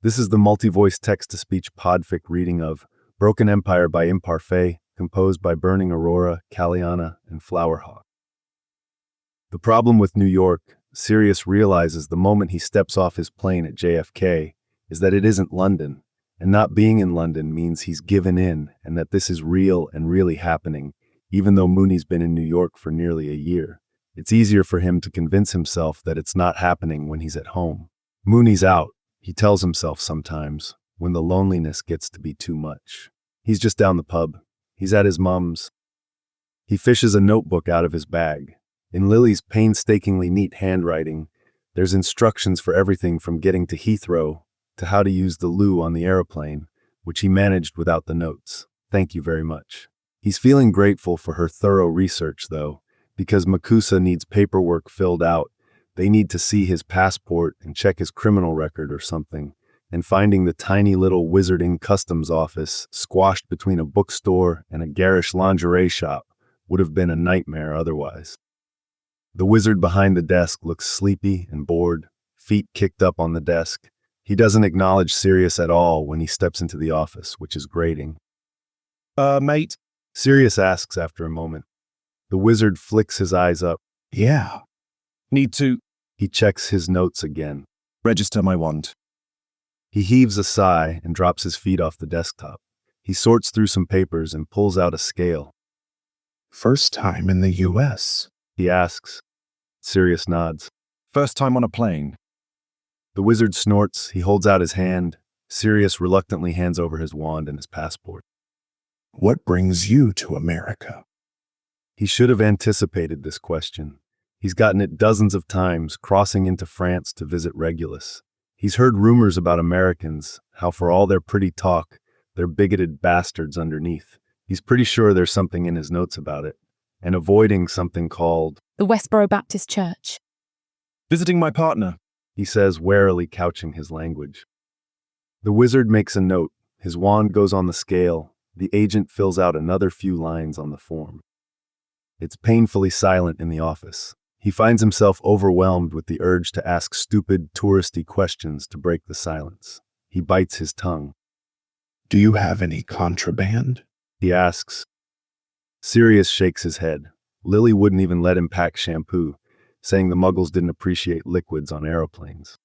This is the multi-voice text-to-speech podfic reading of Broken Empire by Imparfait, composed by Burning Aurora, Caliana, and Flowerhawk. The problem with New York, Sirius realizes the moment he steps off his plane at JFK, is that it isn't London, and not being in London means he's given in and that this is real and really happening, even though Mooney's been in New York for nearly a year. It's easier for him to convince himself that it's not happening when he's at home. Mooney's out, he tells himself sometimes, when the loneliness gets to be too much. He's just down the pub. He's at his mum's. He fishes a notebook out of his bag. In Lily's painstakingly neat handwriting, there's instructions for everything from getting to Heathrow to how to use the loo on the aeroplane, which he managed without the notes. Thank you very much. He's feeling grateful for her thorough research, though, because Makusa needs paperwork filled out. They need to see his passport and check his criminal record or something, and finding the tiny little wizarding customs office squashed between a bookstore and a garish lingerie shop would have been a nightmare otherwise. The wizard behind the desk looks sleepy and bored, feet kicked up on the desk. He doesn't acknowledge Sirius at all when he steps into the office, which is grating. Mate? Sirius asks after a moment. The wizard flicks his eyes up. Yeah. Need to He checks his notes again. register my wand. He heaves a sigh and drops his feet off the desktop. He sorts through some papers and pulls out a scale. First time in the U.S. He asks. Sirius nods. First time on a plane. The wizard snorts. He holds out his hand. Sirius reluctantly hands over his wand and his passport. What brings you to America? He should have anticipated this question. He's gotten it dozens of times, crossing into France to visit Regulus. He's heard rumors about Americans, how for all their pretty talk, they're bigoted bastards underneath. He's pretty sure there's something in his notes about it, and avoiding something called the Westboro Baptist Church. Visiting my partner. He says, warily couching his language. The wizard makes a note. His wand goes on the scale. The agent fills out another few lines on the form. It's painfully silent in the office. He finds himself overwhelmed with the urge to ask stupid, touristy questions to break the silence. He bites his tongue. Do you have any contraband? He asks. Sirius shakes his head. Lily wouldn't even let him pack shampoo, saying the Muggles didn't appreciate liquids on aeroplanes.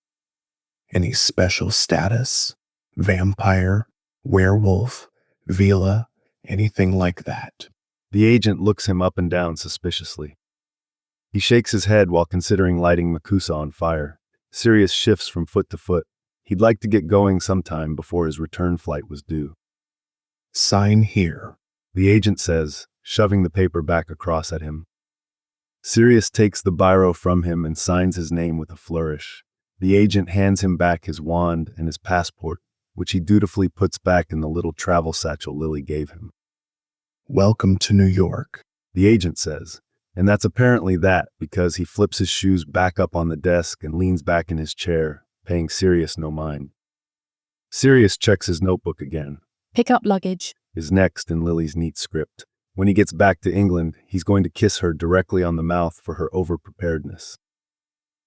Any special status? Vampire? Werewolf? Vila? Anything like that? The agent looks him up and down suspiciously. He shakes his head while considering lighting Makusa on fire. Sirius shifts from foot to foot. He'd like to get going sometime before his return flight was due. Sign here. The agent says, shoving the paper back across at him. Sirius takes the biro from him and signs his name with a flourish. The agent hands him back his wand and his passport, which he dutifully puts back in the little travel satchel Lily gave him. Welcome to New York, the agent says, and that's apparently that because he flips his shoes back up on the desk and leans back in his chair, paying Sirius no mind. Sirius checks his notebook again. Pick up luggage. Is next in Lily's neat script. When he gets back to England, he's going to kiss her directly on the mouth for her overpreparedness.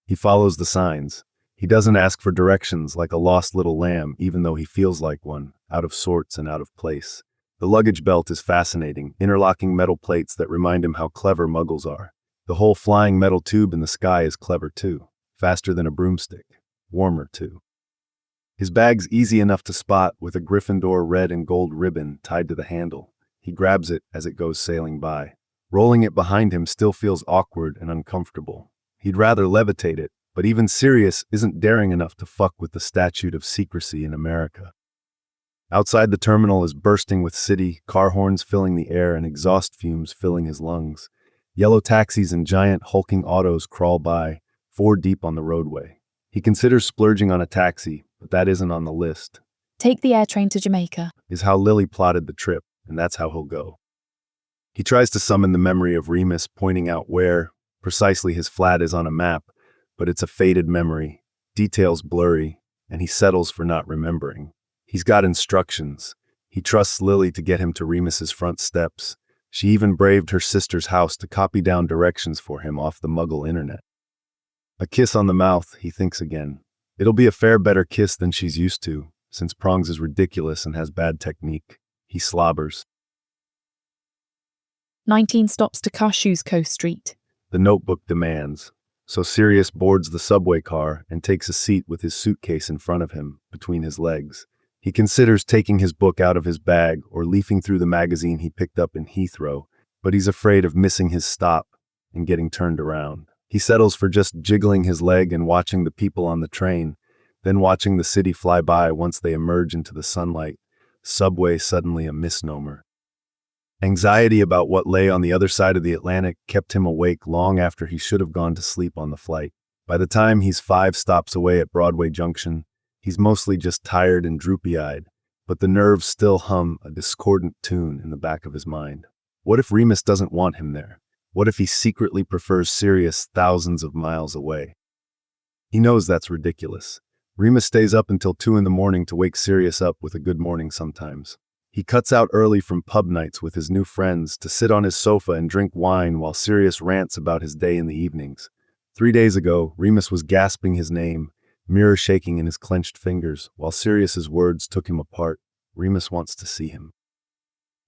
He follows the signs. He doesn't ask for directions like a lost little lamb, even though he feels like one, out of sorts and out of place. The luggage belt is fascinating, interlocking metal plates that remind him how clever Muggles are. The whole flying metal tube in the sky is clever too, faster than a broomstick, warmer too. His bag's easy enough to spot with a Gryffindor red and gold ribbon tied to the handle. He grabs it as it goes sailing by. Rolling it behind him still feels awkward and uncomfortable. He'd rather levitate it, but even Sirius isn't daring enough to fuck with the statute of secrecy in America. Outside the terminal is bursting with city, car horns filling the air and exhaust fumes filling his lungs. Yellow taxis and giant hulking autos crawl by, 4 deep on the roadway. He considers splurging on a taxi, but that isn't on the list. Take the air train to Jamaica. Is how Lily plotted the trip, and that's how he'll go. He tries to summon the memory of Remus pointing out where precisely his flat is on a map, but it's a faded memory, details blurry, and he settles for not remembering. He's got instructions. He trusts Lily to get him to Remus's front steps. She even braved her sister's house to copy down directions for him off the Muggle internet. A kiss on the mouth, he thinks again. It'll be a fair better kiss than she's used to, since Prongs is ridiculous and has bad technique. He slobbers. 19 stops to Kosciuszko Street. The notebook demands. So Sirius boards the subway car and takes a seat with his suitcase in front of him, between his legs. He considers taking his book out of his bag or leafing through the magazine he picked up in Heathrow, but he's afraid of missing his stop and getting turned around. He settles for just jiggling his leg and watching the people on the train, then watching the city fly by once they emerge into the sunlight. Subway suddenly a misnomer. Anxiety about what lay on the other side of the Atlantic kept him awake long after he should have gone to sleep on the flight. By the time he's 5 stops away at Broadway Junction, he's mostly just tired and droopy-eyed, but the nerves still hum a discordant tune in the back of his mind. What if Remus doesn't want him there? What if he secretly prefers Sirius thousands of miles away? He knows that's ridiculous. Remus stays up until 2 in the morning to wake Sirius up with a good morning sometimes. He cuts out early from pub nights with his new friends to sit on his sofa and drink wine while Sirius rants about his day in the evenings. 3 days ago, Remus was gasping his name, mirror shaking in his clenched fingers, while Sirius's words took him apart. Remus wants to see him.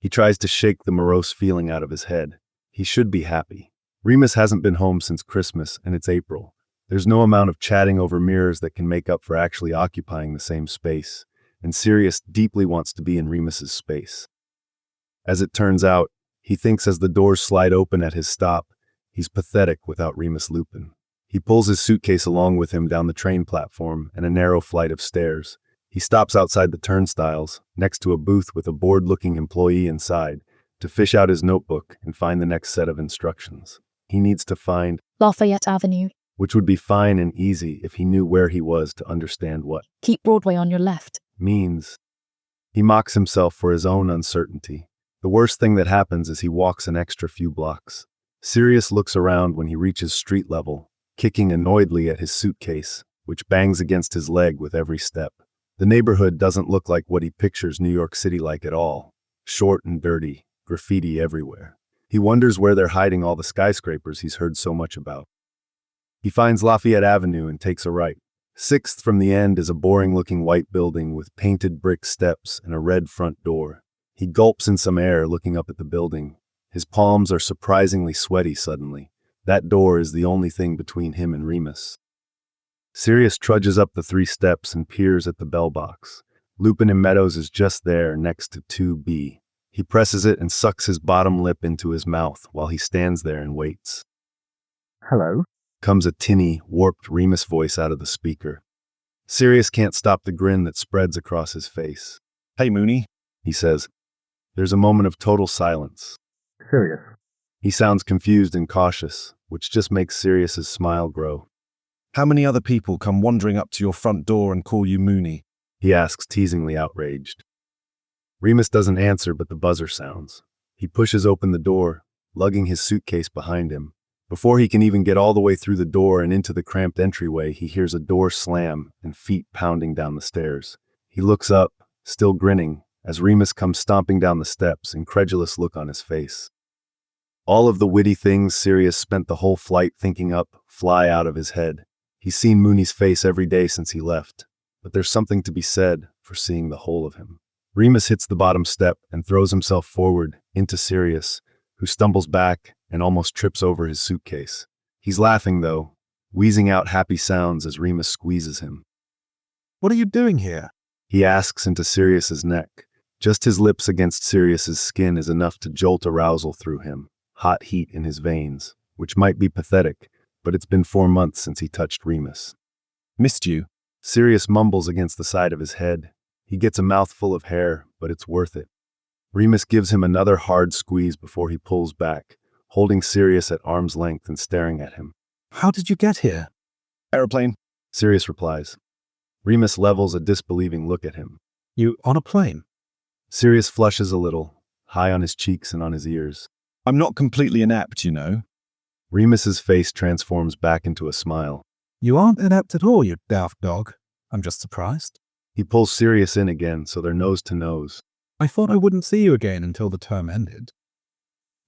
He tries to shake the morose feeling out of his head. He should be happy. Remus hasn't been home since Christmas, and it's April. There's no amount of chatting over mirrors that can make up for actually occupying the same space, and Sirius deeply wants to be in Remus's space. As it turns out, he thinks as the doors slide open at his stop, he's pathetic without Remus Lupin. He pulls his suitcase along with him down the train platform and a narrow flight of stairs. He stops outside the turnstiles, next to a booth with a bored-looking employee inside, to fish out his notebook and find the next set of instructions. He needs to find Lafayette Avenue. which would be fine and easy if he knew where he was to understand what Keep Broadway on your left. means. He mocks himself for his own uncertainty. The worst thing that happens is he walks an extra few blocks. Sirius looks around when he reaches street level, kicking annoyedly at his suitcase, which bangs against his leg with every step. The neighborhood doesn't look like what he pictures New York City like at all. Short and dirty, graffiti everywhere. He wonders where they're hiding all the skyscrapers he's heard so much about. He finds Lafayette Avenue and takes a right. 6th from the end is a boring-looking white building with painted brick steps and a red front door. He gulps in some air looking up at the building. His palms are surprisingly sweaty suddenly. That door is the only thing between him and Remus. Sirius trudges up the 3 steps and peers at the bell box. Lupin and Meadows is just there next to 2B. He presses it and sucks his bottom lip into his mouth while he stands there and waits. Hello? Comes a tinny, warped Remus voice out of the speaker. Sirius can't stop the grin that spreads across his face. Hey, Mooney. He says. There's a moment of total silence. Sirius. He sounds confused and cautious, which just makes Sirius's smile grow. How many other people come wandering up to your front door and call you Mooney? He asks, teasingly outraged. Remus doesn't answer, but the buzzer sounds. He pushes open the door, lugging his suitcase behind him. Before he can even get all the way through the door and into the cramped entryway, he hears a door slam and feet pounding down the stairs. He looks up, still grinning, as Remus comes stomping down the steps, incredulous look on his face. All of the witty things Sirius spent the whole flight thinking up fly out of his head. He's seen Mooney's face every day since he left, but there's something to be said for seeing the whole of him. Remus hits the bottom step and throws himself forward into Sirius, who stumbles back and almost trips over his suitcase. He's laughing, though, wheezing out happy sounds as Remus squeezes him. What are you doing here? He asks into Sirius's neck. Just his lips against Sirius's skin is enough to jolt arousal through him, hot heat in his veins, which might be pathetic, but it's been 4 months since he touched Remus. Missed you. Sirius mumbles against the side of his head. He gets a mouthful of hair, but it's worth it. Remus gives him another hard squeeze before he pulls back, holding Sirius at arm's length and staring at him. How did you get here? Aeroplane. Sirius replies. Remus levels a disbelieving look at him. You on a plane? Sirius flushes a little, high on his cheeks and on his ears. I'm not completely inept, you know. Remus's face transforms back into a smile. You aren't inept at all, you daft dog. I'm just surprised. He pulls Sirius in again so they're nose to nose. I thought I wouldn't see you again until the term ended.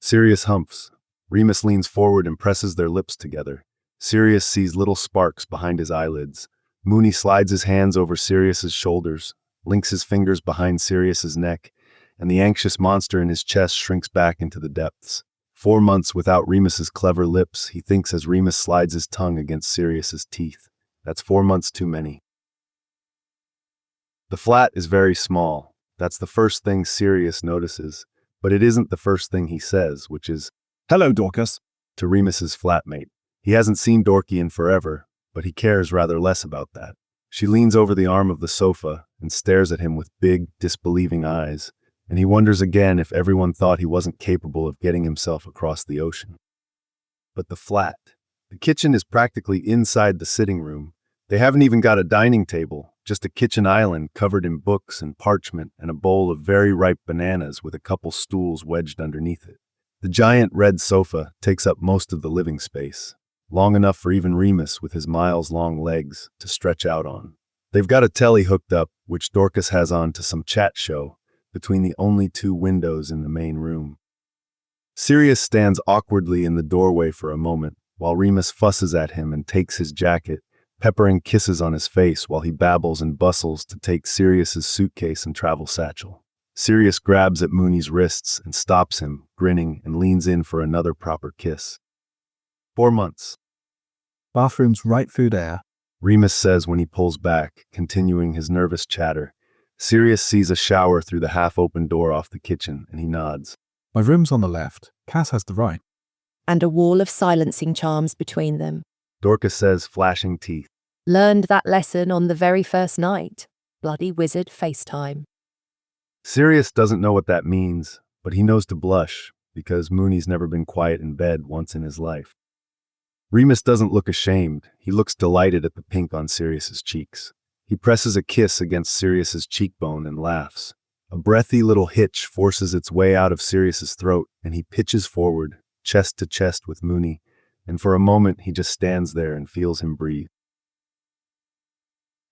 Sirius humps. Remus leans forward and presses their lips together. Sirius sees little sparks behind his eyelids. Mooney slides his hands over Sirius's shoulders, links his fingers behind Sirius's neck, and the anxious monster in his chest shrinks back into the depths. 4 months without Remus's clever lips, he thinks as Remus slides his tongue against Sirius's teeth. That's 4 months too many. The flat is very small. That's the first thing Sirius notices, but it isn't the first thing he says, which is, Hello, Dorcas. to Remus's flatmate. He hasn't seen Dorky in forever, but he cares rather less about that. She leans over the arm of the sofa and stares at him with big, disbelieving eyes, and he wonders again if everyone thought he wasn't capable of getting himself across the ocean. But the flat. The kitchen is practically inside the sitting room. They haven't even got a dining table, just a kitchen island covered in books and parchment and a bowl of very ripe bananas with a couple stools wedged underneath it. The giant red sofa takes up most of the living space, long enough for even Remus with his miles-long legs to stretch out on. They've got a telly hooked up, which Dorcas has on to some chat show, between the only 2 windows in the main room. Sirius stands awkwardly in the doorway for a moment, while Remus fusses at him and takes his jacket, peppering kisses on his face while he babbles and bustles to take Sirius's suitcase and travel satchel. Sirius grabs at Mooney's wrists and stops him, grinning, and leans in for another proper kiss. 4 months. Bathroom's right through there. Remus says when he pulls back, continuing his nervous chatter. Sirius sees a shower through the half-open door off the kitchen, and he nods. My room's on the left. Cass has the right. And a wall of silencing charms between them. Dorcas says, flashing teeth. Learned that lesson on the very first night. Bloody wizard FaceTime. Sirius doesn't know what that means, but he knows to blush, because Mooney's never been quiet in bed once in his life. Remus doesn't look ashamed. He looks delighted at the pink on Sirius's cheeks. He presses a kiss against Sirius's cheekbone and laughs. A breathy little hitch forces its way out of Sirius's throat, and he pitches forward, chest to chest with Mooney, and for a moment he just stands there and feels him breathe.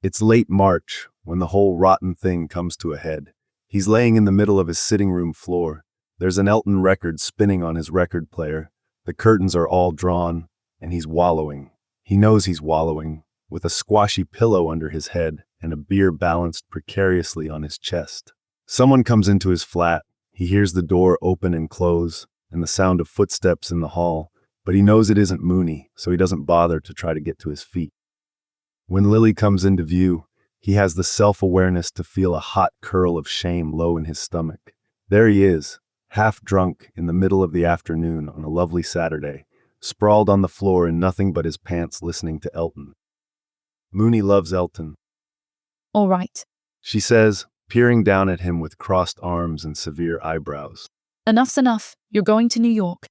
It's late March when the whole rotten thing comes to a head. He's laying in the middle of his sitting room floor. There's an Elton record spinning on his record player. The curtains are all drawn, and he's wallowing. He knows he's wallowing, with a squashy pillow under his head and a beer balanced precariously on his chest. Someone comes into his flat. He hears the door open and close, and the sound of footsteps in the hall, but he knows it isn't Mooney, so he doesn't bother to try to get to his feet. When Lily comes into view, he has the self-awareness to feel a hot curl of shame low in his stomach. There he is, half drunk in the middle of the afternoon on a lovely Saturday, sprawled on the floor in nothing but his pants listening to Elton. Mooney loves Elton, All right. she says, peering down at him with crossed arms and severe eyebrows. Enough's enough. You're going to New York.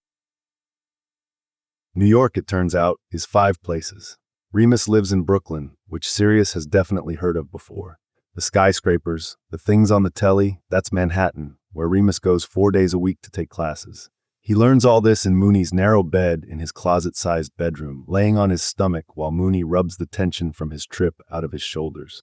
New York, it turns out, is 5 places. Remus lives in Brooklyn, which Sirius has definitely heard of before. The skyscrapers, the things on the telly, that's Manhattan, where Remus goes 4 days a week to take classes. He learns all this in Mooney's narrow bed in his closet-sized bedroom, laying on his stomach while Mooney rubs the tension from his trip out of his shoulders.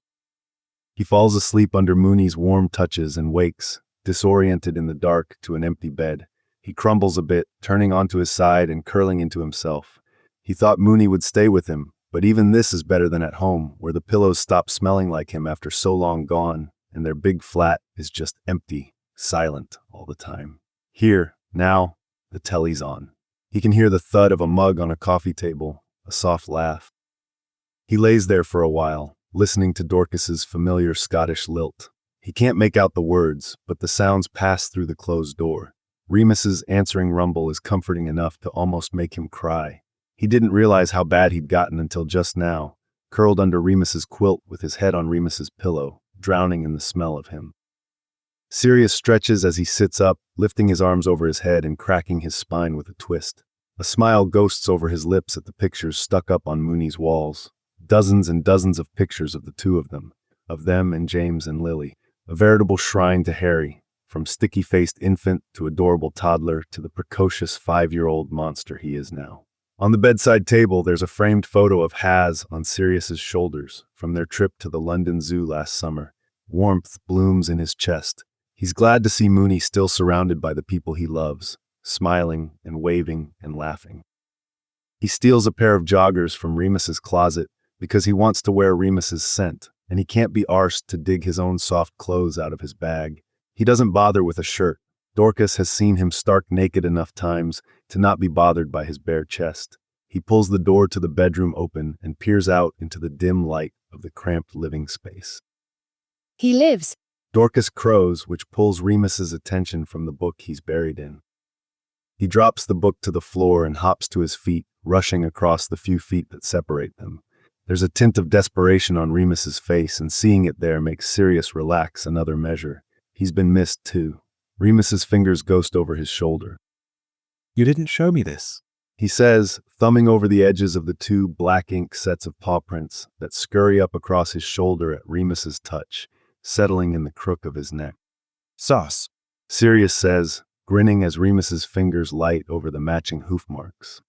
He falls asleep under Mooney's warm touches and wakes, disoriented in the dark, to an empty bed. He crumbles a bit, turning onto his side and curling into himself. He thought Mooney would stay with him, but even this is better than at home, where the pillows stop smelling like him after so long gone, and their big flat is just empty, silent all the time. Here, now, the telly's on. He can hear the thud of a mug on a coffee table, a soft laugh. He lays there for a while, listening to Dorcas's familiar Scottish lilt. He can't make out the words, but the sounds pass through the closed door. Remus's answering rumble is comforting enough to almost make him cry. He didn't realize how bad he'd gotten until just now, curled under Remus's quilt with his head on Remus's pillow, drowning in the smell of him. Sirius stretches as he sits up, lifting his arms over his head and cracking his spine with a twist. A smile ghosts over his lips at the pictures stuck up on Mooney's walls. Dozens and dozens of pictures of the 2 of them and James and Lily. A veritable shrine to Harry, from sticky-faced infant to adorable toddler to the precocious 5-year-old monster he is now. On the bedside table, there's a framed photo of Haz on Sirius's shoulders from their trip to the London Zoo last summer. Warmth blooms in his chest. He's glad to see Mooney still surrounded by the people he loves, smiling and waving and laughing. He steals a pair of joggers from Remus's closet, because he wants to wear Remus's scent, and he can't be arsed to dig his own soft clothes out of his bag. He doesn't bother with a shirt. Dorcas has seen him stark naked enough times to not be bothered by his bare chest. He pulls the door to the bedroom open and peers out into the dim light of the cramped living space. He lives. Dorcas crows, which pulls Remus's attention from the book he's buried in. He drops the book to the floor and hops to his feet, rushing across the few feet that separate them. There's a tint of desperation on Remus's face, and seeing it there makes Sirius relax another measure. He's been missed too. Remus's fingers ghost over his shoulder. You didn't show me this. He says, thumbing over the edges of the two black ink sets of paw prints that scurry up across his shoulder at Remus's touch, settling in the crook of his neck. Sus. Sirius says, grinning as Remus's fingers light over the matching hoof marks.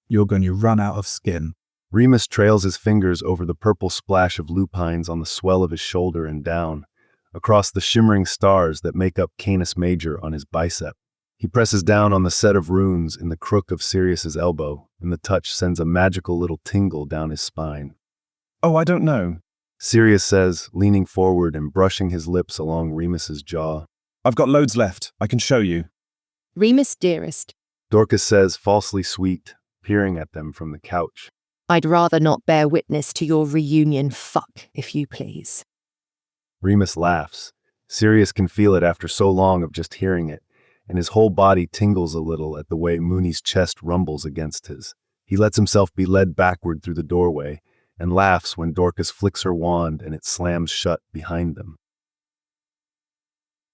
You're going to run out of skin. Remus trails his fingers over the purple splash of lupines on the swell of his shoulder and down, across the shimmering stars that make up Canis Major on his bicep. He presses down on the set of runes in the crook of Sirius's elbow, and the touch sends a magical little tingle down his spine. Oh, I don't know. Sirius says, leaning forward and brushing his lips along Remus's jaw. I've got loads left. I can show you. Remus, dearest, Dorcas says, falsely sweet, peering at them from the couch. I'd rather not bear witness to your reunion, fuck, if you please. Remus laughs. Sirius can feel it after so long of just hearing it, and his whole body tingles a little at the way Mooney's chest rumbles against his. He lets himself be led backward through the doorway, and laughs when Dorcas flicks her wand and it slams shut behind them.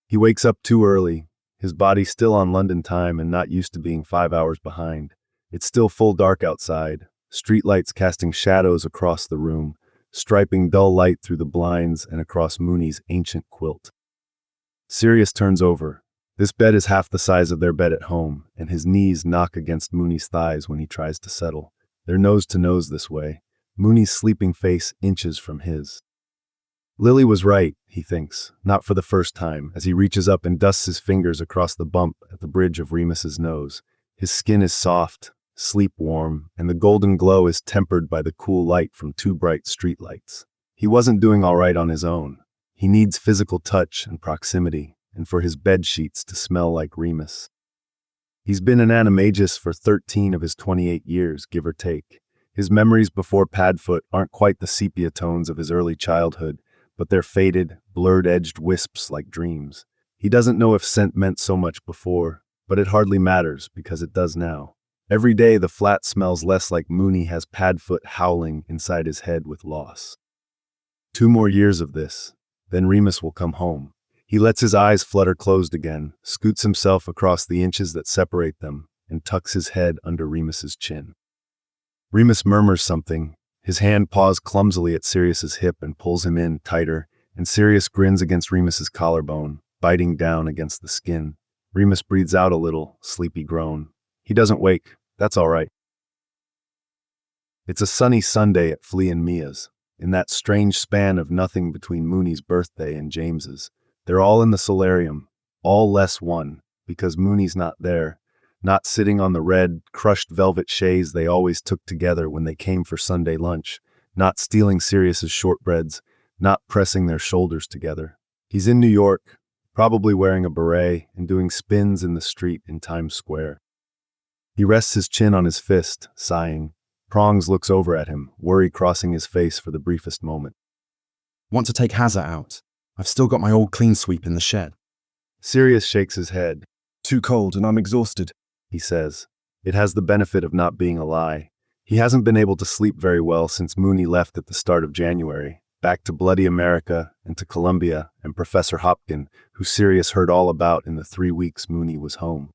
He wakes up too early, his body still on London time and not used to being 5 hours behind. It's still full dark outside, streetlights casting shadows across the room, striping dull light through the blinds and across Mooney's ancient quilt. Sirius turns over. This bed is half the size of their bed at home, and his knees knock against Mooney's thighs when he tries to settle. They're nose to nose this way. Mooney's sleeping face inches from his. Lily was right, he thinks, not for the first time, as he reaches up and dusts his fingers across the bump at the bridge of Remus's nose. His skin is soft, sleep-warm, and the golden glow is tempered by the cool light from two bright streetlights. He wasn't doing all right on his own. He needs physical touch and proximity, and for his bed sheets to smell like Remus. He's been an animagus for 13 of his 28 years, give or take. His memories before Padfoot aren't quite the sepia tones of his early childhood, but they're faded, blurred-edged wisps like dreams. He doesn't know if scent meant so much before, but it hardly matters because it does now. Every day the flat smells less like Mooney has Padfoot howling inside his head with loss. 2 more years of this, then Remus will come home. He lets his eyes flutter closed again, scoots himself across the inches that separate them, and tucks his head under Remus's chin. Remus murmurs something. His hand paws clumsily at Sirius's hip and pulls him in tighter, and Sirius grins against Remus's collarbone, biting down against the skin. Remus breathes out a little, sleepy groan. He doesn't wake. That's all right. It's a sunny Sunday at Flea and Mia's, in that strange span of nothing between Mooney's birthday and James's. They're all in the solarium, all less one, because Mooney's not there, not sitting on the red, crushed velvet chaise they always took together when they came for Sunday lunch, not stealing Sirius's shortbreads, not pressing their shoulders together. He's in New York, probably wearing a beret and doing spins in the street in Times Square. He rests his chin on his fist, sighing. Prongs looks over at him, worry crossing his face for the briefest moment. Want to take Hazza out? I've still got my old clean sweep in the shed. Sirius shakes his head. Too cold and I'm exhausted, he says. It has the benefit of not being a lie. He hasn't been able to sleep very well since Mooney left at the start of January, back to bloody America and to Columbia and Professor Hopkin, who Sirius heard all about in the 3 weeks Mooney was home.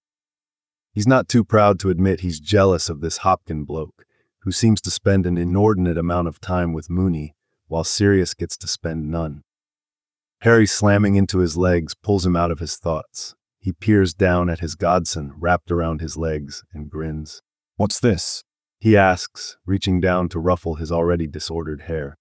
He's not too proud to admit he's jealous of this Hopkin bloke, who seems to spend an inordinate amount of time with Mooney, while Sirius gets to spend none. Harry slamming into his legs pulls him out of his thoughts. He peers down at his godson wrapped around his legs and grins. What's this? He asks, reaching down to ruffle his already disordered hair.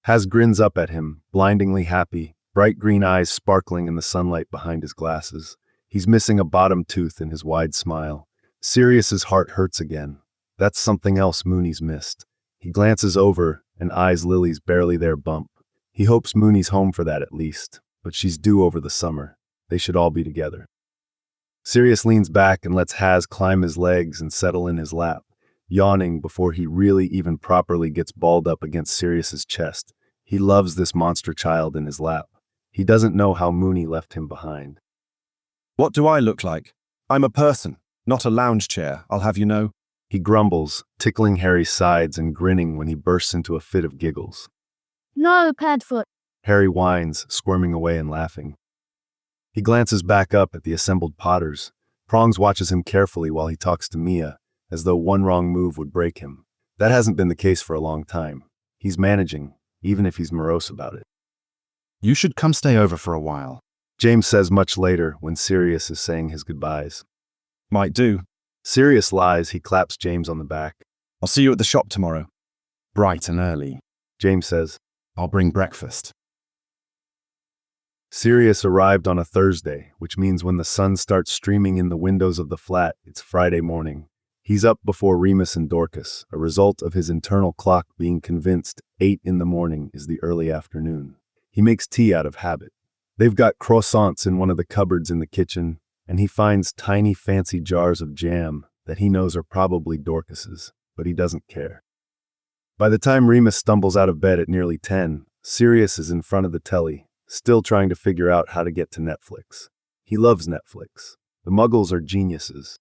Haz grins up at him, blindingly happy, bright green eyes sparkling in the sunlight behind his glasses. He's missing a bottom tooth in his wide smile. Sirius's heart hurts again. That's something else Mooney's missed. He glances over, and eyes Lily's barely there bump. He hopes Mooney's home for that at least, but she's due over the summer. They should all be together. Sirius leans back and lets Haz climb his legs and settle in his lap, yawning before he really even properly gets balled up against Sirius's chest. He loves this monster child in his lap. He doesn't know how Mooney left him behind. What do I look like? I'm a person, not a lounge chair, I'll have you know. He grumbles, tickling Harry's sides and grinning when he bursts into a fit of giggles. No, Padfoot. Harry whines, squirming away and laughing. He glances back up at the assembled Potters. Prongs watches him carefully while he talks to Mia, as though one wrong move would break him. That hasn't been the case for a long time. He's managing, even if he's morose about it. You should come stay over for a while. James says much later when Sirius is saying his goodbyes. Might do. Sirius lies, he claps James on the back. I'll see you at the shop tomorrow. Bright and early. James says, I'll bring breakfast. Sirius arrived on a Thursday, which means when the sun starts streaming in the windows of the flat, it's Friday morning. He's up before Remus and Dorcas, a result of his internal clock being convinced 8 in the morning is the early afternoon. He makes tea out of habit. They've got croissants in one of the cupboards in the kitchen, and he finds tiny fancy jars of jam that he knows are probably Dorcas's, but he doesn't care. By the time Remus stumbles out of bed at nearly 10, Sirius is in front of the telly, still trying to figure out how to get to Netflix. He loves Netflix. The Muggles are geniuses.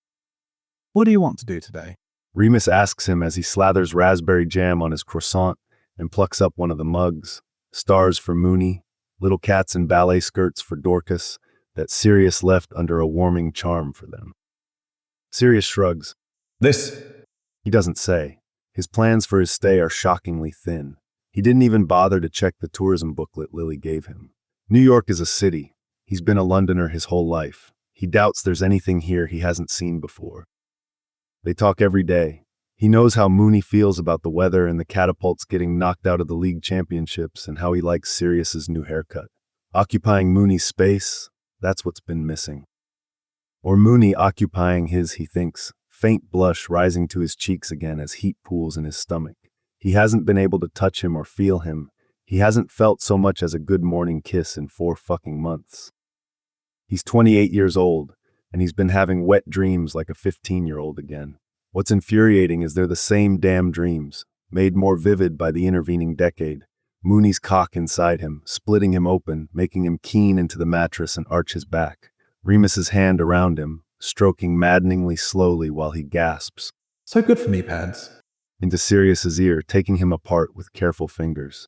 What do you want to do today? Remus asks him as he slathers raspberry jam on his croissant and plucks up one of the mugs. Stars for Mooney, little cats in ballet skirts for Dorcas, that Sirius left under a warming charm for them. Sirius shrugs. This. He doesn't say. His plans for his stay are shockingly thin. He didn't even bother to check the tourism booklet Lily gave him. New York is a city. He's been a Londoner his whole life. He doubts there's anything here he hasn't seen before. They talk every day. He knows how Mooney feels about the weather and the catapults getting knocked out of the league championships and how he likes Sirius's new haircut. Occupying Mooney's space, that's what's been missing. Or Mooney occupying his, he thinks, faint blush rising to his cheeks again as heat pools in his stomach. He hasn't been able to touch him or feel him. He hasn't felt so much as a good morning kiss in 4 fucking months. He's 28 years old, and he's been having wet dreams like a 15-year-old again. What's infuriating is they're the same damn dreams, made more vivid by the intervening decade. Mooney's cock inside him, splitting him open, making him keen into the mattress and arch his back. Remus's hand around him, stroking maddeningly slowly while he gasps. So good for me, Pads. Into Sirius's ear, taking him apart with careful fingers.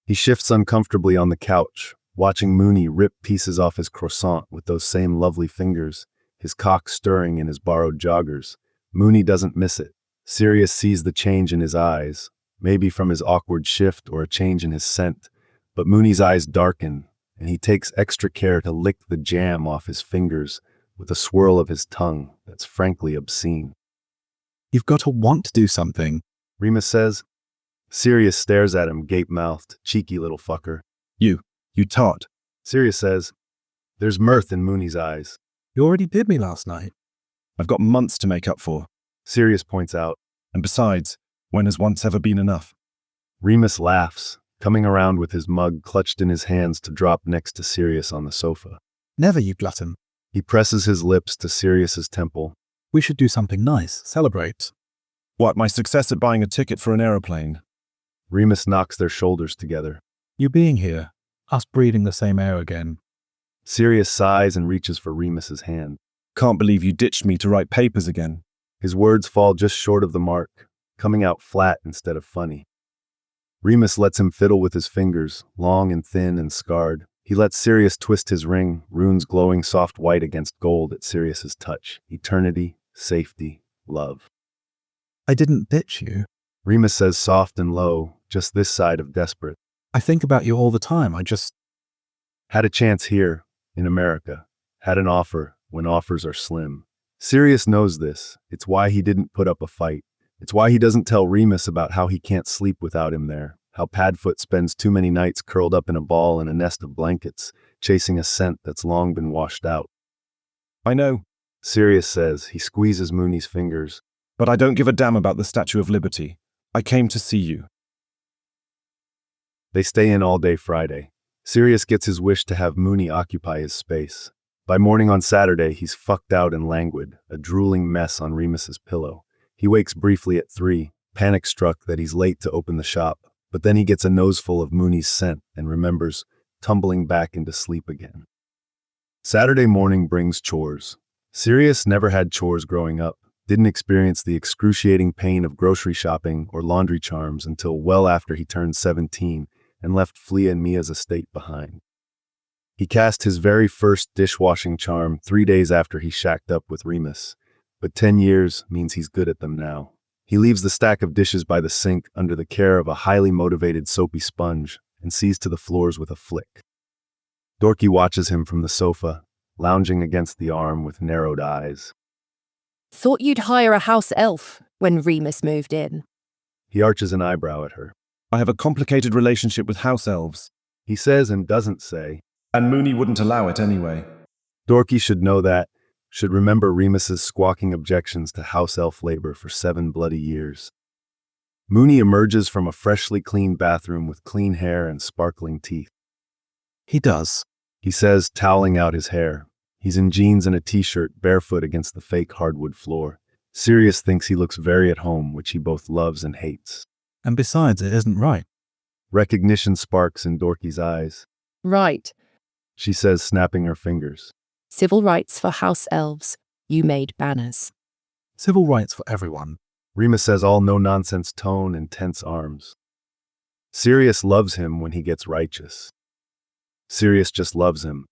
He shifts uncomfortably on the couch, watching Mooney rip pieces off his croissant with those same lovely fingers, his cock stirring in his borrowed joggers. Mooney doesn't miss it. Sirius sees the change in his eyes, maybe from his awkward shift or a change in his scent, but Mooney's eyes darken, and he takes extra care to lick the jam off his fingers with a swirl of his tongue that's frankly obscene. You've got to want to do something. Remus says. Sirius stares at him, gape-mouthed, cheeky little fucker. You tart. Sirius says. There's mirth in Mooney's eyes. You already did me last night. I've got months to make up for. Sirius points out. And besides, when has once ever been enough? Remus laughs, coming around with his mug clutched in his hands to drop next to Sirius on the sofa. Never, you glutton. He presses his lips to Sirius's temple. We should do something nice. Celebrate. What, my success at buying a ticket for an aeroplane? Remus knocks their shoulders together. You being here. Us breathing the same air again. Sirius sighs and reaches for Remus's hand. Can't believe you ditched me to write papers again. His words fall just short of the mark, coming out flat instead of funny. Remus lets him fiddle with his fingers, long and thin and scarred. He lets Sirius twist his ring, runes glowing soft white against gold at Sirius's touch. Eternity, safety, love. I didn't ditch you. Remus says soft and low, just this side of desperate. I think about you all the time. Had a chance here, in America. Had an offer, when offers are slim. Sirius knows this. It's why he didn't put up a fight. It's why he doesn't tell Remus about how he can't sleep without him there. How Padfoot spends too many nights curled up in a ball in a nest of blankets, chasing a scent that's long been washed out. I know, Sirius says. He squeezes Mooney's fingers. But I don't give a damn about the Statue of Liberty. I came to see you. They stay in all day Friday. Sirius gets his wish to have Mooney occupy his space. By morning on Saturday, he's fucked out and languid, a drooling mess on Remus's pillow. He wakes briefly at 3, panic-struck that he's late to open the shop, but then he gets a noseful of Mooney's scent and remembers, tumbling back into sleep again. Saturday morning brings chores. Sirius never had chores growing up, didn't experience the excruciating pain of grocery shopping or laundry charms until well after he turned 17 and left Flea and Mia's estate behind. He cast his very first dishwashing charm 3 days after he shacked up with Remus, but 10 years means he's good at them now. He leaves the stack of dishes by the sink under the care of a highly motivated soapy sponge and sees to the floors with a flick. Dorky watches him from the sofa, lounging against the arm with narrowed eyes. Thought you'd hire a house elf when Remus moved in. He arches an eyebrow at her. I have a complicated relationship with house elves, He says and doesn't say. and Mooney wouldn't allow it anyway. Dorky should know that, should remember Remus's squawking objections to house elf labor for 7 bloody years. Mooney emerges from a freshly cleaned bathroom with clean hair and sparkling teeth. He does. He says, toweling out his hair. He's in jeans and a t-shirt, barefoot against the fake hardwood floor. Sirius thinks he looks very at home, which he both loves and hates. And besides, it isn't right. Recognition sparks in Dorky's eyes. Right. She says, snapping her fingers. Civil rights for house elves. You made banners. Civil rights for everyone. Remus says, all no-nonsense tone and tense arms. Sirius loves him when he gets righteous. Sirius just loves him.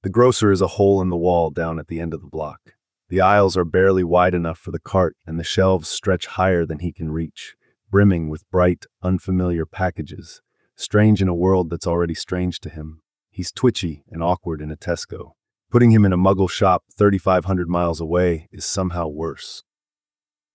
The grocer is a hole in the wall down at the end of the block. The aisles are barely wide enough for the cart, and the shelves stretch higher than he can reach, brimming with bright, unfamiliar packages, strange in a world that's already strange to him. He's twitchy and awkward in a Tesco. Putting him in a Muggle shop 3,500 miles away is somehow worse.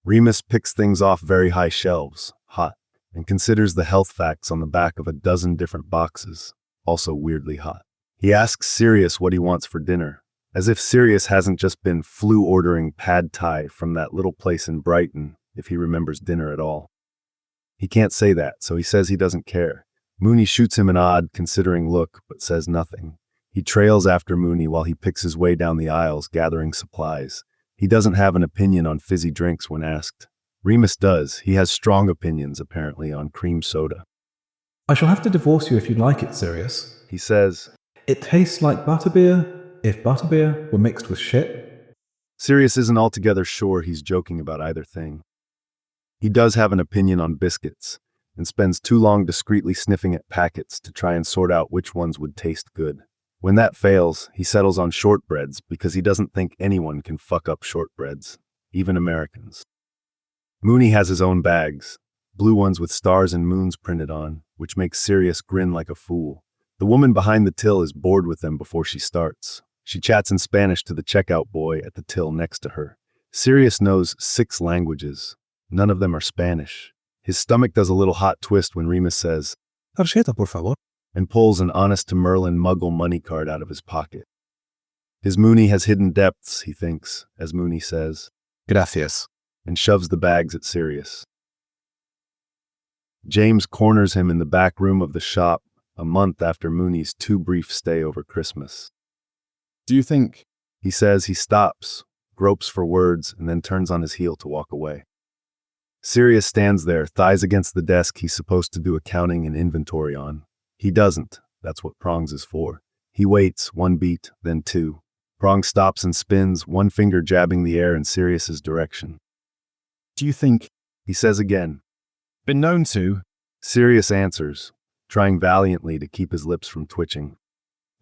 Remus picks things off very high shelves, hot, and considers the health facts on the back of a dozen different boxes, also weirdly hot. He asks Sirius what he wants for dinner, as if Sirius hasn't just been ordering pad thai from that little place in Brighton, if he remembers dinner at all. He can't say that, so he says he doesn't care. Mooney shoots him an odd, considering look, but says nothing. He trails after Mooney while he picks his way down the aisles, gathering supplies. He doesn't have an opinion on fizzy drinks when asked. Remus does. He has strong opinions, apparently, on cream soda. I shall have to divorce you if you'd like it, Sirius. He says, It tastes like butterbeer if butterbeer were mixed with shit. Sirius isn't altogether sure he's joking about either thing. He does have an opinion on biscuits, and spends too long discreetly sniffing at packets to try and sort out which ones would taste good. When that fails, he settles on shortbreads because he doesn't think anyone can fuck up shortbreads, even Americans. Mooney has his own bags, blue ones with stars and moons printed on, which makes Sirius grin like a fool. The woman behind the till is bored with them before she starts. She chats in Spanish to the checkout boy at the till next to her. Sirius knows 6 languages. None of them are Spanish. His stomach does a little hot twist when Remus says, Tarjeta, por favor. and pulls an honest-to-Merlin Muggle money card out of his pocket. His Mooney has hidden depths, he thinks, as Mooney says, Gracias. and shoves the bags at Sirius. James corners him in the back room of the shop a month after Mooney's too brief stay over Christmas. Do you think? He says. He stops, gropes for words, and then turns on his heel to walk away. Sirius stands there, thighs against the desk he's supposed to do accounting and inventory on. He doesn't. That's what prongs is for. He waits, 1 beat, then 2. Prong stops and spins, one finger jabbing the air in Sirius's direction. Do you think? He says again. Been known to? Sirius answers, trying valiantly to keep his lips from twitching.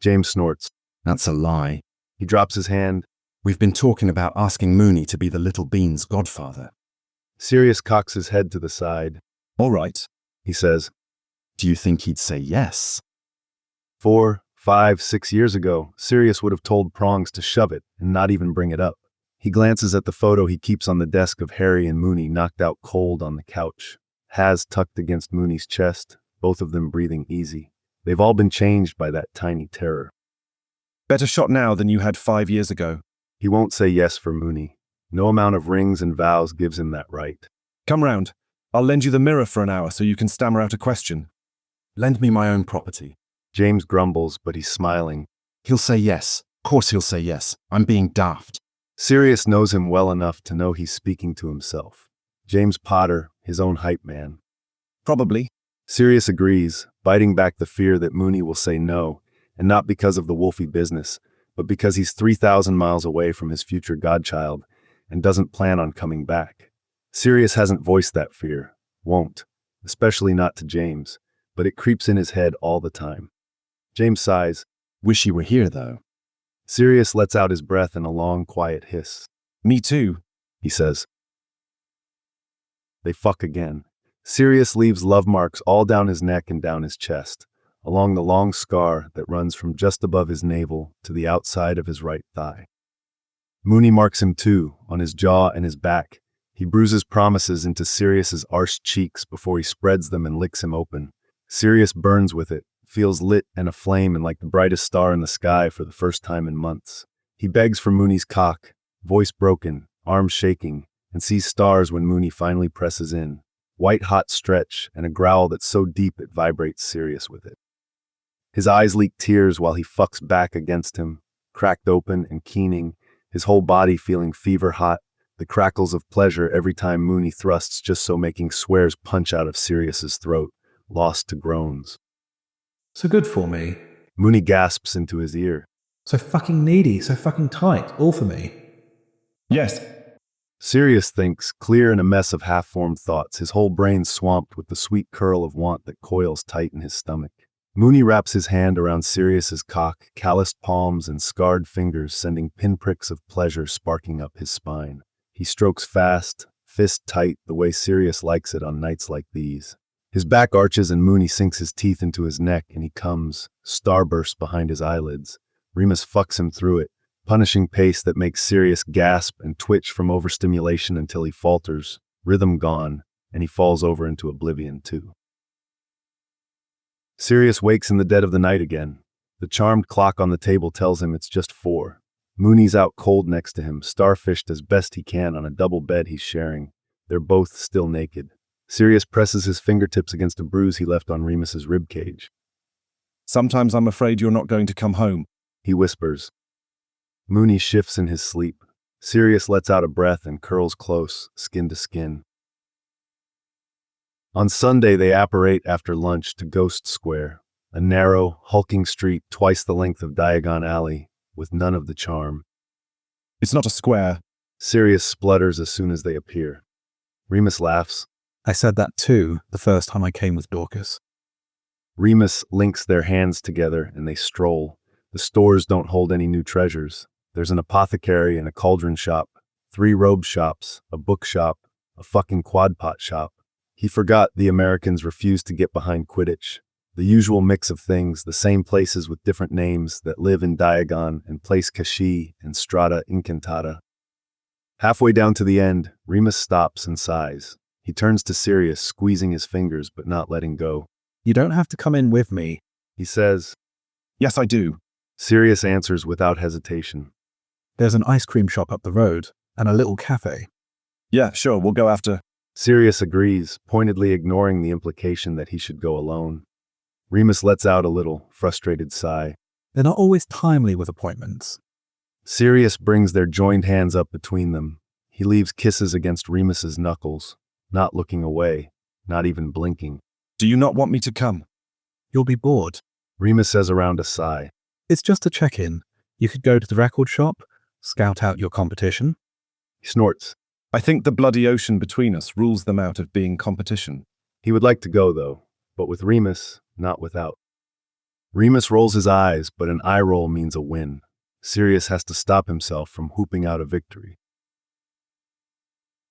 James snorts. That's a lie. He drops his hand. We've been talking about asking Mooney to be the little bean's godfather. Sirius cocks his head to the side. All right. He says, Do you think he'd say yes? 4, 5, 6 years ago, Sirius would have told Prongs to shove it and not even bring it up. He glances at the photo he keeps on the desk of Harry and Mooney knocked out cold on the couch. Has tucked against Mooney's chest, both of them breathing easy. They've all been changed by that tiny terror. Better shot now than you had 5 years ago. He won't say yes for Mooney. No amount of rings and vows gives him that right. Come round. I'll lend you the mirror for an hour so you can stammer out a question. Lend me my own property. James grumbles, but he's smiling. He'll say yes. Of course he'll say yes. I'm being daft. Sirius knows him well enough to know he's speaking to himself. James Potter, his own hype man. Probably. Sirius agrees, biting back the fear that Mooney will say no, and not because of the wolfy business, but because he's 3,000 miles away from his future godchild and doesn't plan on coming back. Sirius hasn't voiced that fear, won't, especially not to James, but it creeps in his head all the time. James sighs. Wish you were here, though. Sirius lets out his breath in a long, quiet hiss. Me too, he says. They fuck again. Sirius leaves love marks all down his neck and down his chest, along the long scar that runs from just above his navel to the outside of his right thigh. Mooney marks him too, on his jaw and his back. He bruises promises into Sirius's arched cheeks before he spreads them and licks him open. Sirius burns with it, feels lit and aflame and like the brightest star in the sky for the first time in months. He begs for Mooney's cock, voice broken, arms shaking, and sees stars when Mooney finally presses in. White-hot stretch and a growl that's so deep it vibrates Sirius with it. His eyes leak tears while he fucks back against him, cracked open and keening, his whole body feeling fever-hot, the crackles of pleasure every time Mooney thrusts just so making swears punch out of Sirius's throat, lost to groans. So good for me. Mooney gasps into his ear. So fucking needy, so fucking tight, all for me. Yes. Sirius thinks, clear in a mess of half-formed thoughts, his whole brain swamped with the sweet curl of want that coils tight in his stomach. Mooney wraps his hand around Sirius's cock, calloused palms and scarred fingers sending pinpricks of pleasure sparking up his spine. He strokes fast, fist tight, the way Sirius likes it on nights like these. His back arches and Mooney sinks his teeth into his neck and he comes, starburst behind his eyelids. Remus fucks him through it, punishing pace that makes Sirius gasp and twitch from overstimulation until he falters, rhythm gone, and he falls over into oblivion too. Sirius wakes in the dead of the night again. The charmed clock on the table tells him it's just 4. Mooney's out cold next to him, starfished as best he can on a double bed he's sharing. They're both still naked. Sirius presses his fingertips against a bruise he left on Remus's ribcage. Sometimes I'm afraid you're not going to come home, he whispers. Mooney shifts in his sleep. Sirius lets out a breath and curls close, skin to skin. On Sunday, they apparate after lunch to Ghost Square, a narrow, hulking street twice the length of Diagon Alley, with none of the charm. It's not a square. Sirius splutters as soon as they appear. Remus laughs. I said that too the first time I came with Dorcas. Remus links their hands together and they stroll. The stores don't hold any new treasures. There's an apothecary and a cauldron shop, 3 robe shops, a book shop, a fucking quad pot shop. He forgot the Americans refused to get behind Quidditch. The usual mix of things, the same places with different names that live in Diagon and Place Cachee and Strata Incantata. Halfway down to the end, Remus stops and sighs. He turns to Sirius, squeezing his fingers but not letting go. You don't have to come in with me, he says. Yes, I do. Sirius answers without hesitation. There's an ice cream shop up the road and a little cafe. Yeah, sure, we'll go after. Sirius agrees, pointedly ignoring the implication that he should go alone. Remus lets out a little, frustrated sigh. They're not always timely with appointments. Sirius brings their joined hands up between them. He leaves kisses against Remus's knuckles, not looking away, not even blinking. Do you not want me to come? You'll be bored. Remus says around a sigh. It's just a check-in. You could go to the record shop, scout out your competition. He snorts. I think the bloody ocean between us rules them out of being competition. He would like to go, though, but with Remus, not without. Remus rolls his eyes, but an eye roll means a win. Sirius has to stop himself from whooping out a victory.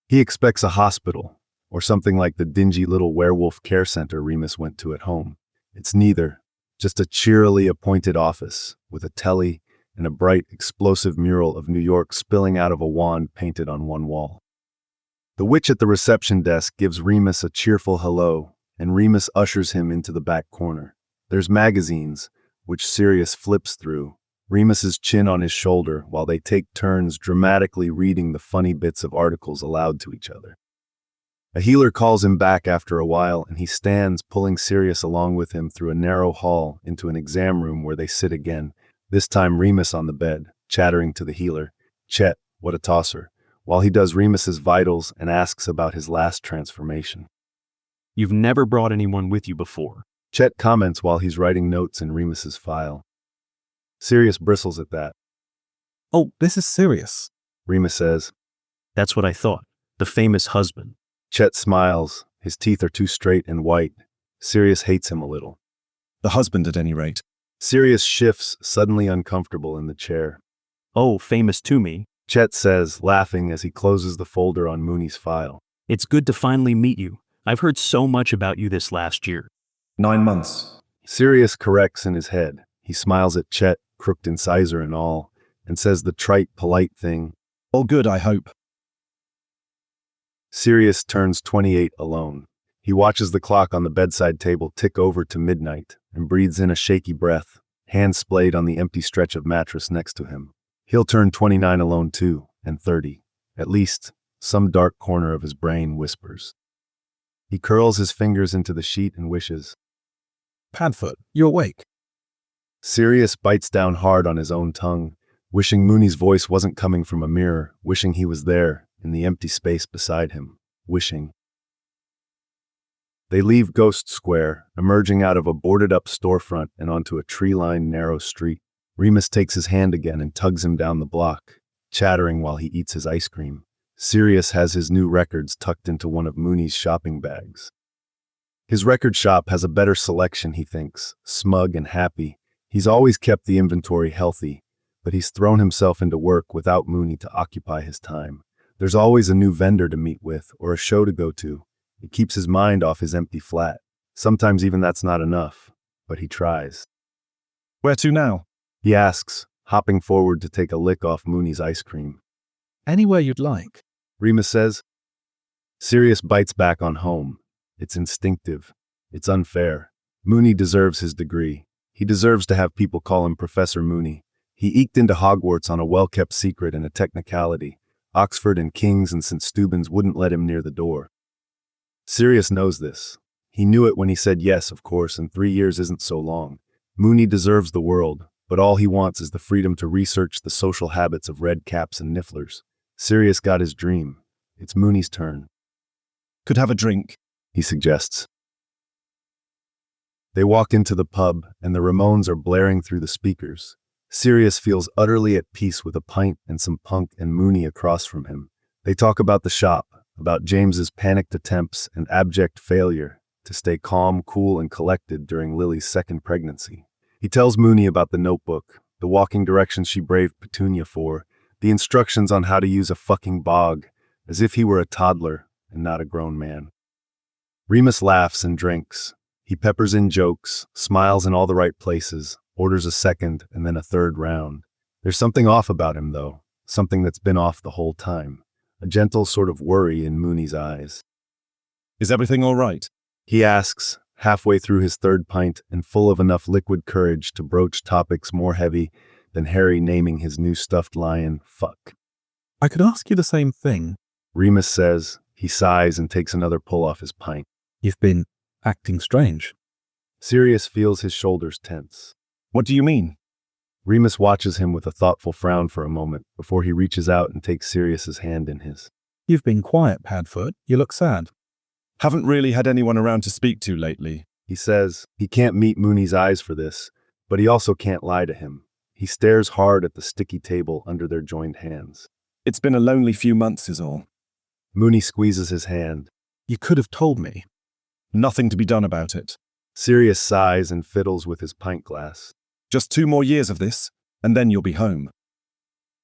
He expects a hospital, or something like the dingy little werewolf care center Remus went to at home. It's neither, just a cheerily appointed office, with a telly and a bright, explosive mural of New York spilling out of a wand painted on one wall. The witch at the reception desk gives Remus a cheerful hello, and Remus ushers him into the back corner. There's magazines, which Sirius flips through, Remus's chin on his shoulder while they take turns dramatically reading the funny bits of articles aloud to each other. A healer calls him back after a while, and he stands, pulling Sirius along with him through a narrow hall into an exam room where they sit again, this time Remus on the bed, chattering to the healer. Chet, what a tosser, while he does Remus's vitals and asks about his last transformation. You've never brought anyone with you before. Chet comments while he's writing notes in Remus's file. Sirius bristles at that. Oh, this is Sirius. Remus says. That's what I thought. The famous husband. Chet smiles. His teeth are too straight and white. Sirius hates him a little. The husband, at any rate. Sirius shifts, suddenly uncomfortable in the chair. Oh, famous to me. Chet says, laughing as he closes the folder on Mooney's file. It's good to finally meet you. I've heard so much about you this last year. 9 months. Sirius corrects in his head. He smiles at Chet, crooked incisor and all, and says the trite, polite thing. All good, I hope. Sirius turns 28 alone. He watches the clock on the bedside table tick over to midnight and breathes in a shaky breath, hands splayed on the empty stretch of mattress next to him. He'll turn 29 alone too, and 30. At least, some dark corner of his brain whispers. He curls his fingers into the sheet and wishes. Padfoot, you awake? Sirius bites down hard on his own tongue, wishing Mooney's voice wasn't coming from a mirror, wishing he was there, in the empty space beside him, wishing. They leave Ghost Square, emerging out of a boarded-up storefront and onto a tree-lined narrow street. Remus takes his hand again and tugs him down the block, chattering while he eats his ice cream. Sirius has his new records tucked into one of Mooney's shopping bags. His record shop has a better selection, he thinks, smug and happy. He's always kept the inventory healthy, but he's thrown himself into work without Mooney to occupy his time. There's always a new vendor to meet with or a show to go to. It keeps his mind off his empty flat. Sometimes even that's not enough, but he tries. Where to now? He asks, hopping forward to take a lick off Mooney's ice cream. Anywhere you'd like. Remus says. Sirius bites back on home. It's instinctive. It's unfair. Mooney deserves his degree. He deserves to have people call him Professor Mooney. He eked into Hogwarts on a well-kept secret and a technicality. Oxford and King's and St. Steuben's wouldn't let him near the door. Sirius knows this. He knew it when he said yes, of course, and 3 years isn't so long. Mooney deserves the world, but all he wants is the freedom to research the social habits of red caps and nifflers. Sirius got his dream. It's Mooney's turn. Could have a drink, he suggests. They walk into the pub, and the Ramones are blaring through the speakers. Sirius feels utterly at peace with a pint and some punk and Mooney across from him. They talk about the shop, about James's panicked attempts and abject failure to stay calm, cool, and collected during Lily's second pregnancy. He tells Mooney about the notebook, the walking directions she braved Petunia for, the instructions on how to use a fucking bog, as if he were a toddler and not a grown man. Remus laughs and drinks. He peppers in jokes, smiles in all the right places, orders a second and then a third round. There's something off about him, though, something that's been off the whole time. A gentle sort of worry in Mooney's eyes. Is everything all right? He asks, halfway through his third pint and full of enough liquid courage to broach topics more heavy than Harry naming his new stuffed lion, fuck. I could ask you the same thing. Remus says. He sighs and takes another pull off his pint. You've been acting strange. Sirius feels his shoulders tense. What do you mean? Remus watches him with a thoughtful frown for a moment before he reaches out and takes Sirius's hand in his. You've been quiet, Padfoot. You look sad. Haven't really had anyone around to speak to lately. He says he can't meet Mooney's eyes for this, but he also can't lie to him. He stares hard at the sticky table under their joined hands. It's been a lonely few months is all. Mooney squeezes his hand. You could have told me. Nothing to be done about it. Sirius sighs and fiddles with his pint glass. Just 2 more years of this, and then you'll be home.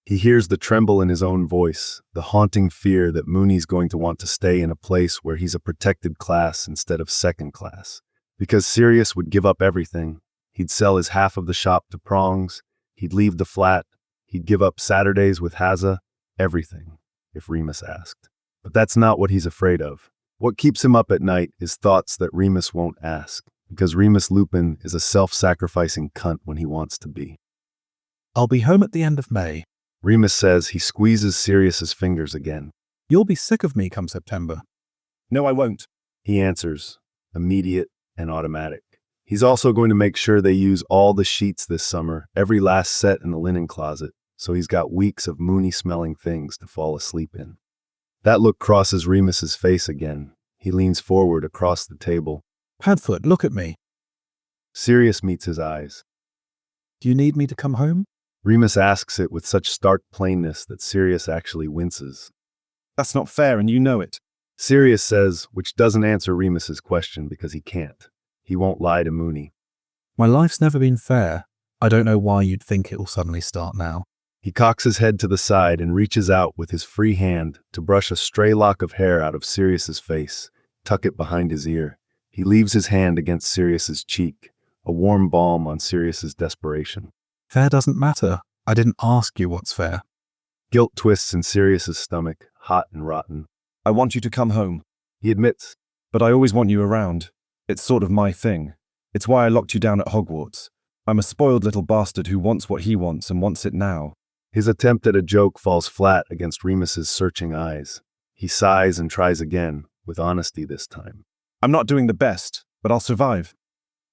He hears the tremble in his own voice, the haunting fear that Mooney's going to want to stay in a place where he's a protected class instead of second class. Because Sirius would give up everything. He'd sell his half of the shop to Prongs. He'd leave the flat. He'd give up Saturdays with Haza. Everything, if Remus asked. But that's not what he's afraid of. What keeps him up at night is thoughts that Remus won't ask, because Remus Lupin is a self-sacrificing cunt when he wants to be. I'll be home at the end of May. Remus says. He squeezes Sirius's fingers again. You'll be sick of me come September. No, I won't. He answers, immediate and automatic. He's also going to make sure they use all the sheets this summer, every last set in the linen closet, so he's got weeks of Mooney-smelling things to fall asleep in. That look crosses Remus's face again. He leans forward across the table. Padfoot, look at me. Sirius meets his eyes. Do you need me to come home? Remus asks it with such stark plainness that Sirius actually winces. That's not fair, and you know it. Sirius says, which doesn't answer Remus's question because he can't. He won't lie to Mooney. My life's never been fair. I don't know why you'd think it will suddenly start now. He cocks his head to the side and reaches out with his free hand to brush a stray lock of hair out of Sirius's face, tuck it behind his ear. He leaves his hand against Sirius's cheek, a warm balm on Sirius's desperation. Fair doesn't matter. I didn't ask you what's fair. Guilt twists in Sirius's stomach, hot and rotten. I want you to come home. He admits, But I always want you around. It's sort of my thing. It's why I locked you down at Hogwarts. I'm a spoiled little bastard who wants what he wants and wants it now. His attempt at a joke falls flat against Remus's searching eyes. He sighs and tries again, with honesty this time. I'm not doing the best, but I'll survive.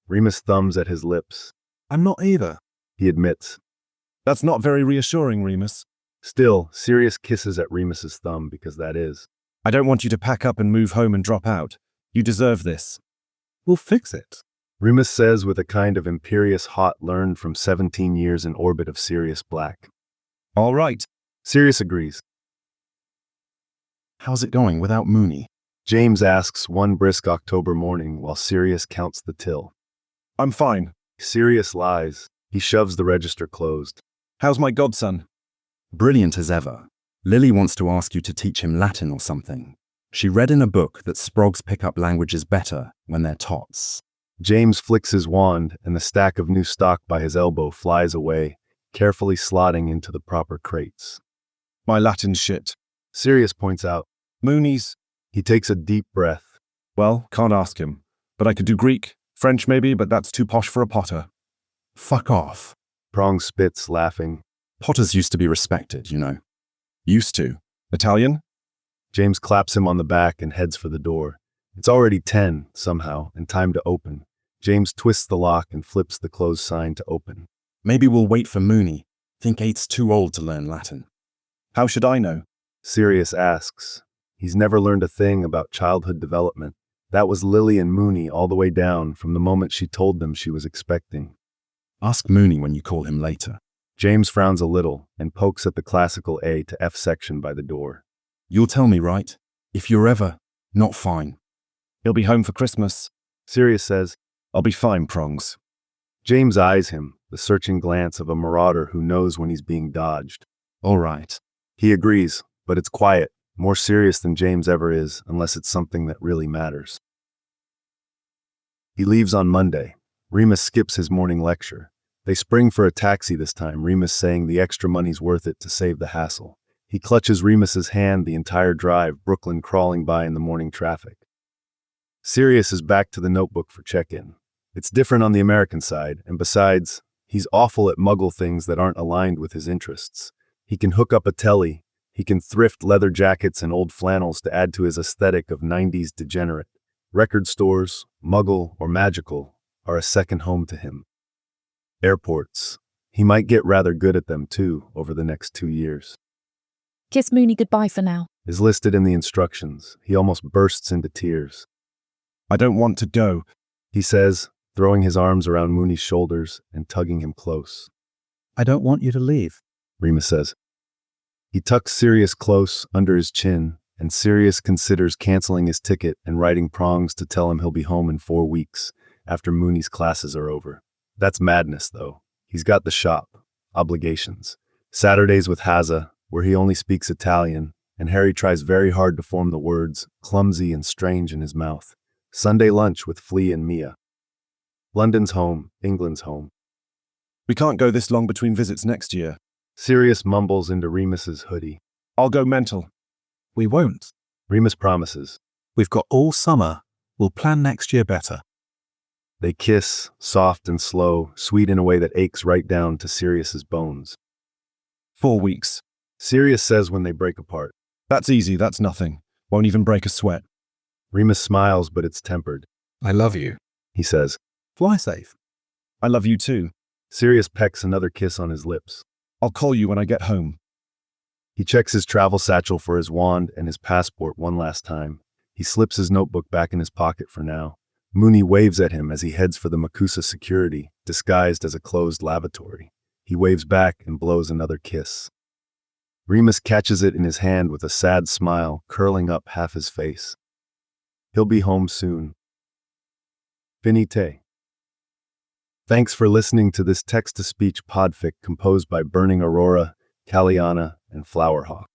Remus thumbs at his lips. I'm not either. He admits. That's not very reassuring, Remus. Still, Sirius kisses at Remus's thumb because that is. I don't want you to pack up and move home and drop out. You deserve this. We'll fix it. Remus says with a kind of imperious haunt learned from 17 years in orbit of Sirius Black. All right. Sirius agrees. How's it going without Mooney? James asks one brisk October morning while Sirius counts the till. I'm fine. Sirius lies. He shoves the register closed. How's my godson? Brilliant as ever. Lily wants to ask you to teach him Latin or something. She read in a book that Sprogs pick up languages better when they're tots. James flicks his wand and the stack of new stock by his elbow flies away, carefully slotting into the proper crates. My Latin's shit. Sirius points out. Mooney's. He takes a deep breath. Well, can't ask him. But I could do Greek, French maybe, but that's too posh for a Potter. Fuck off. Prong spits, laughing. Potters used to be respected, you know. Used to. Italian? James claps him on the back and heads for the door. It's already 10, somehow, and time to open. James twists the lock and flips the closed sign to open. Maybe we'll wait for Mooney. Think 8's too old to learn Latin. How should I know? Sirius asks. He's never learned a thing about childhood development. That was Lily and Mooney all the way down from the moment she told them she was expecting. Ask Mooney when you call him later. James frowns a little and pokes at the classical A to F section by the door. You'll tell me, right? If you're ever not fine. He'll be home for Christmas. Sirius says. I'll be fine, Prongs. James eyes him, the searching glance of a marauder who knows when he's being dodged. All right. He agrees, but it's quiet, more serious than James ever is, unless it's something that really matters. He leaves on Monday. Remus skips his morning lecture. They spring for a taxi this time, Remus saying the extra money's worth it to save the hassle. He clutches Remus's hand the entire drive, Brooklyn crawling by in the morning traffic. Sirius is back to the notebook for check-in. It's different on the American side, and besides, he's awful at muggle things that aren't aligned with his interests. He can hook up a telly. He can thrift leather jackets and old flannels to add to his aesthetic of 90s degenerate. Record stores, muggle or magical, are a second home to him. Airports. He might get rather good at them too over the next 2 years. Kiss Mooney goodbye for now. Is listed in the instructions. He almost bursts into tears. I don't want to go, he says, throwing his arms around Mooney's shoulders and tugging him close. I don't want you to leave. Remus says. He tucks Sirius close under his chin, and Sirius considers canceling his ticket and writing Prongs to tell him he'll be home in 4 weeks, after Mooney's classes are over. That's madness, though. He's got the shop, obligations, Saturdays with Haza, where he only speaks Italian, and Harry tries very hard to form the words, clumsy and strange in his mouth. Sunday lunch with Flea and Mia. London's home, England's home. We can't go this long between visits next year. Sirius mumbles into Remus's hoodie. I'll go mental. We won't. Remus promises. We've got all summer. We'll plan next year better. They kiss, soft and slow, sweet in a way that aches right down to Sirius's bones. 4 weeks. Sirius says when they break apart. That's easy, that's nothing. Won't even break a sweat. Remus smiles, but it's tempered. I love you. He says, Fly safe. I love you too. Sirius pecks another kiss on his lips. I'll call you when I get home. He checks his travel satchel for his wand and his passport one last time. He slips his notebook back in his pocket for now. Mooney waves at him as he heads for the Makusa security, disguised as a closed lavatory. He waves back and blows another kiss. Remus catches it in his hand with a sad smile curling up half his face. He'll be home soon. Finite. Thanks for listening to this text-to-speech podfic composed by Burning Aurora, Caliana, and Flowerhawk.